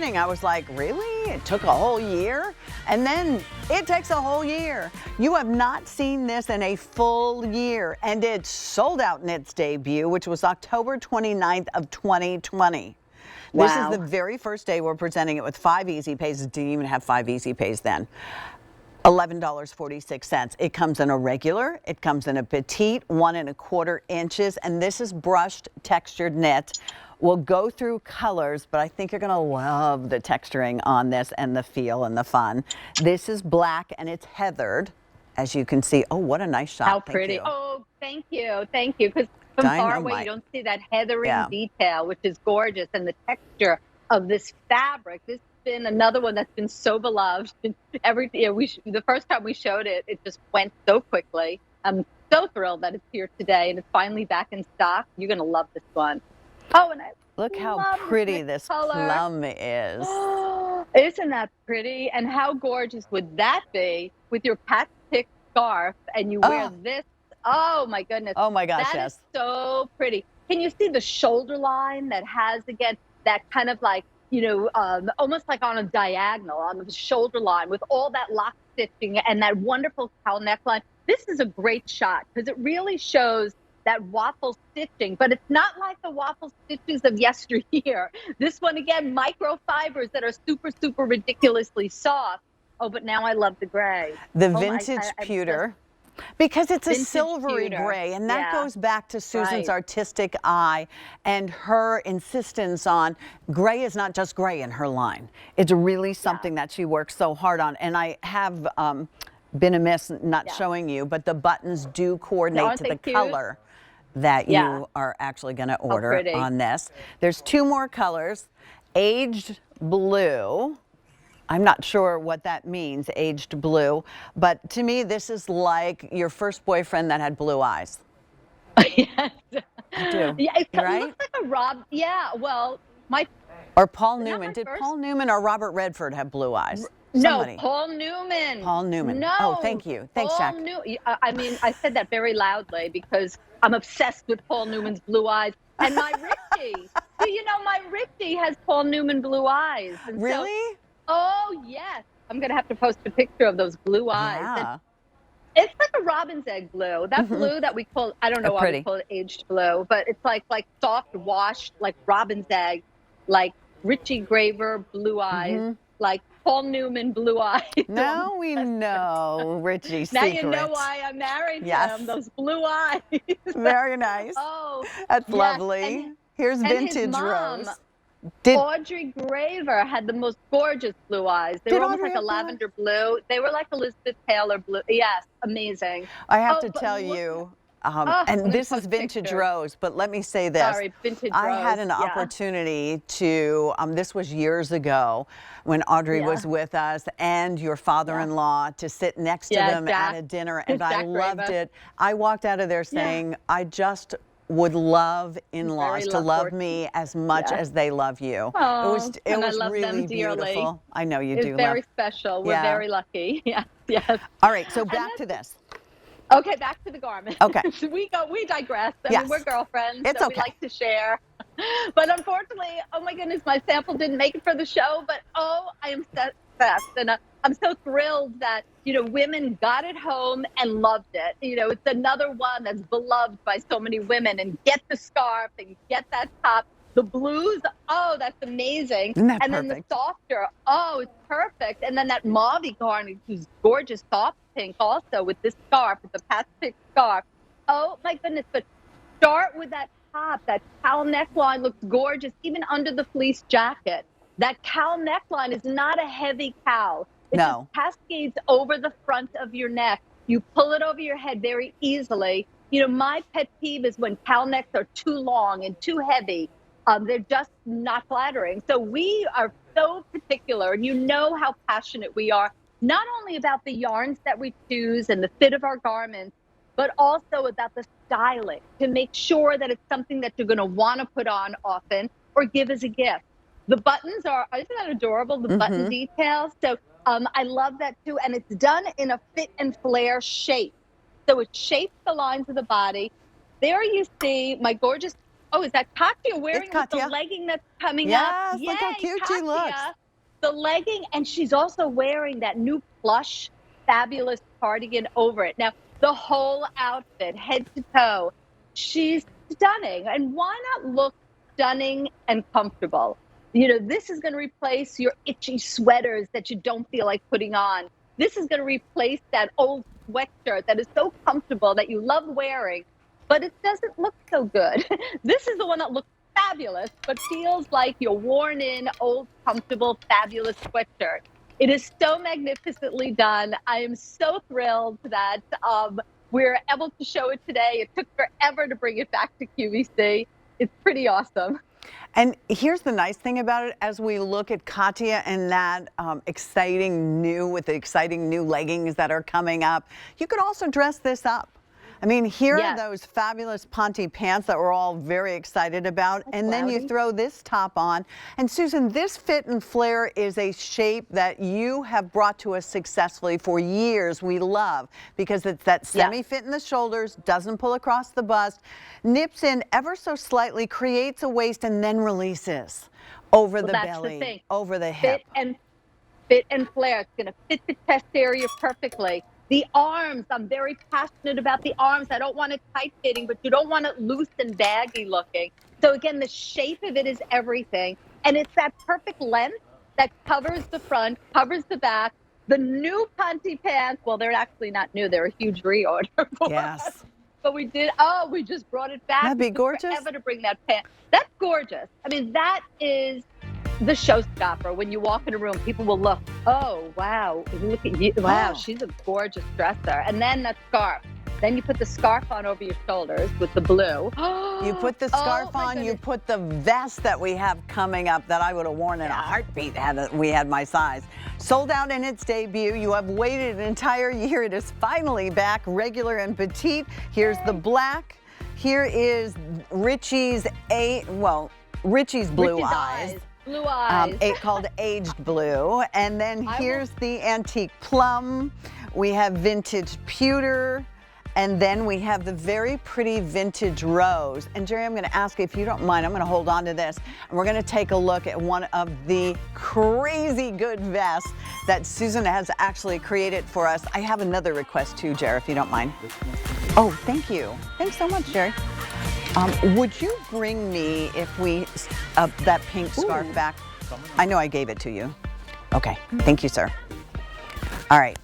beginning, I was like, really? It took a whole year? And then it takes a whole year. You have not seen this in a full year, and it sold out in its debut, which was October 29th of 2020. Wow. This is the very first day we're presenting it with 5 easy pays. It didn't even have 5 easy pays then. $11.46. It comes in a regular, it comes in a petite, 1 1/4 inches, and this is brushed textured knit. We'll go through colors, but I think you're going to love the texturing on this and the feel and the fun. This is black and it's heathered, as you can see. Oh, what a nice shot. How pretty. Oh, thank you. Thank you. Because from far away, you don't see that heathering detail, which is gorgeous. And the texture of this fabric, this has been another one that's been so beloved. The first time we showed it, it just went so quickly. I'm so thrilled that it's here today and it's finally back in stock. You're going to love this one. Oh, and look how pretty this plum is. Isn't that pretty? And how gorgeous would that be with your patch pick scarf and you wear this? Oh my goodness. Oh my gosh, that is so pretty. Can you see the shoulder line that has, again, that kind of like, almost like on a diagonal on the shoulder line with all that lock stitching and that wonderful cowl neckline? This is a great shot because it really shows that waffle stitching, but it's not like the waffle stitches of yesteryear. This one, again, microfibers that are super, super ridiculously soft. Oh, but now I love the gray. The vintage pewter. Because it's a silvery gray, and that goes back to Susan's artistic eye and her insistence on gray is not just gray in her line. It's really something that she works so hard on. And I have been amiss not showing you, but the buttons do coordinate to the color that you are actually going to order on this. There's 2 more colors. Aged blue. I'm not sure what that means, aged blue, but to me this is like your first boyfriend that had blue eyes. Yes. I do. Yeah, it right? looks like a Rob. Yeah, well, or Paul Newman. Did Paul Newman or Robert Redford have blue eyes? Somebody. No, Paul Newman. Paul Newman. No. Oh, thank you. Thanks, Jack. I mean, I said that very loudly because I'm obsessed with Paul Newman's blue eyes. And my Richie, my Richie has Paul Newman blue eyes. And really? Oh, yes. I'm going to have to post a picture of those blue eyes. Yeah. It's like a robin's egg blue. That blue that we call, I don't know why we call it aged blue, but it's like soft washed, like robin's egg, like Richie Graver blue eyes, like Paul Newman blue eyes. Now we know Richie's now secret. You know why I married him, those blue eyes. Very nice. Oh, that's lovely. Here's vintage rose. Audrey Graver had the most gorgeous blue eyes. They were almost like a lavender blue. They were like Elizabeth Taylor blue. Yes, amazing. I have to tell you, and this is vintage rose, but let me say this. Sorry, vintage I rose. had an opportunity to, this was years ago when Audrey was with us and your father-in-law to sit next to them at a dinner, and I loved it. I walked out of there saying, I just would love in-laws to love me as much as they love you. Oh, it was really beautiful. I know you do. It's very special. We're very lucky. Yes, yes. All right, so back to this. Okay, back to the garment. Okay. we digress. I mean, we're girlfriends, it's so we like to share. But unfortunately, oh my goodness, my sample didn't make it for the show, but I am obsessed. And I'm so thrilled that, women got it home and loved it. It's another one that's beloved by so many women. And get the scarf and get that top. The blues, that's amazing. Isn't that and perfect? Then the softer, it's perfect. And then that mauve garnet, who's gorgeous soft pink also with this scarf, with the Pacific scarf. Oh my goodness, but start with that top. That cowl neckline looks gorgeous, even under the fleece jacket. That cowl neckline is not a heavy cowl. It just cascades over the front of your neck. You pull it over your head very easily. My pet peeve is when cowl necks are too long and too heavy. They're just not flattering. So we are so particular, and you know how passionate we are, not only about the yarns that we choose and the fit of our garments, but also about the styling to make sure that it's something that you're going to want to put on often or give as a gift. The buttons isn't that adorable? The button details. So I love that too. And it's done in a fit and flare shape. So it shapes the lines of the body. There you see my gorgeous Oh, is that Katya wearing It's with the Katya. legging that's coming Yes, up? look how Yay, cute she looks. Katya. The legging, and she's also wearing that new plush, fabulous cardigan over it. Now, the whole outfit, head to toe, she's stunning. And why not look stunning and comfortable? You know, this is going to replace your itchy sweaters that you don't feel like putting on. This is going to replace that old sweatshirt that is so comfortable that you love wearing, but it doesn't look so good. This is the one that looks fabulous, but feels like your worn in, old, comfortable, fabulous sweatshirt. It is so magnificently done. I am so thrilled that we're able to show it today. It took forever to bring it back to QVC. It's pretty awesome. And here's the nice thing about it, as we look at Katya and that exciting new leggings that are coming up, you could also dress this up. I mean, here are those fabulous Ponte pants that we're all very excited about. And then you throw this top on. And Susan, this fit and flare is a shape that you have brought to us successfully for years. We love because it's that semi-fit in the shoulders, doesn't pull across the bust, nips in ever so slightly, creates a waist, and then releases over the belly, over the hip. Fit and flare. It's going to fit the chest area perfectly. The arms, I'm very passionate about the arms. I don't want it tight fitting, but you don't want it loose and baggy looking. So again, the shape of it is everything. And it's that perfect length that covers the front, covers the back. The new Ponte pants, well, they're actually not new. They're a huge reorder for us. But we just brought it back. That'd be gorgeous. Forever to bring that pant. That's gorgeous. I mean, that is the showstopper. When you walk in a room, people will look, oh, wow, look at you. Wow, she's a gorgeous dresser. And then that scarf. Then you put the scarf on over your shoulders with the blue. You put the scarf on, you put the vest that we have coming up that I would have worn in a heartbeat had we had my size. Sold out in its debut. You have waited an entire year. It is finally back, regular and petite. Here's the black. Here is Richie's Blue Eyes. Blue eyes. Called Aged Blue. And then here's the antique plum. We have vintage pewter. And then we have the very pretty vintage rose. And Jerry, I'm going to ask you, if you don't mind, I'm going to hold on to this. And we're going to take a look at one of the crazy good vests that Susan has actually created for us. I have another request too, Jerry, if you don't mind. Oh, thank you. Thanks so much, Jerry. Would you bring me, if we, that pink scarf back? I know I gave it to you. Okay, thank you, sir. All right.